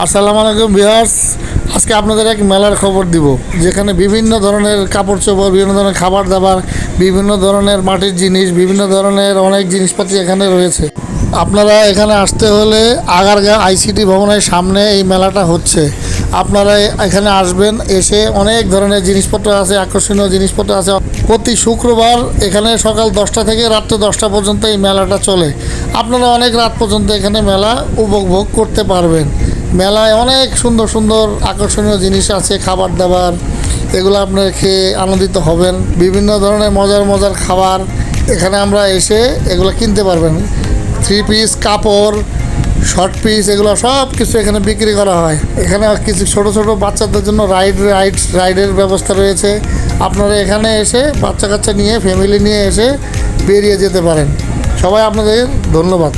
আসসালামু আলাইকুম ভিউয়ার্স, আজকে আপনাদের এক মেলার খবর দিব, যেখানে বিভিন্ন ধরনের কাপড় চোপড়, বিভিন্ন ধরনের খাবার দাবার, বিভিন্ন ধরনের মাটির জিনিস, বিভিন্ন ধরনের অনেক জিনিসপাতি এখানে রয়েছে। আপনারা এখানে আসতে হলে আগারগাঁও আইসিটি ভবনের সামনে এই মেলাটা হচ্ছে। আপনারা এখানে আসবেন, এসে অনেক ধরনের জিনিসপত্র আছে, আকর্ষণীয় জিনিসপত্র আছে। প্রতি শুক্রবার এখানে সকাল 10টা থেকে রাত্রে 10টা পর্যন্ত এই মেলাটা চলে। আপনারা অনেক রাত পর্যন্ত এখানে মেলা উপভোগ করতে পারবেন। মেলায় অনেক সুন্দর সুন্দর আকর্ষণীয় জিনিস আছে, খাবার দাবার, এগুলো আপনারা খেয়ে আনন্দিত হবেন। বিভিন্ন ধরনের মজার মজার খাবার এখানে আমরা এসে এগুলো কিনতে পারবেন। 3 পিস কাপড়, শর্ট পিস, এগুলো সব কিছু এখানে বিক্রি করা হয়। এখানে কিছু ছোট ছোট বাচ্চাদের জন্য রাইডের ব্যবস্থা রয়েছে। আপনারা এখানে এসে বাচ্চা কাচ্চা নিয়ে, ফ্যামিলি নিয়ে এসে বেরিয়ে যেতে পারেন। সবাই আপনাদের ধন্যবাদ।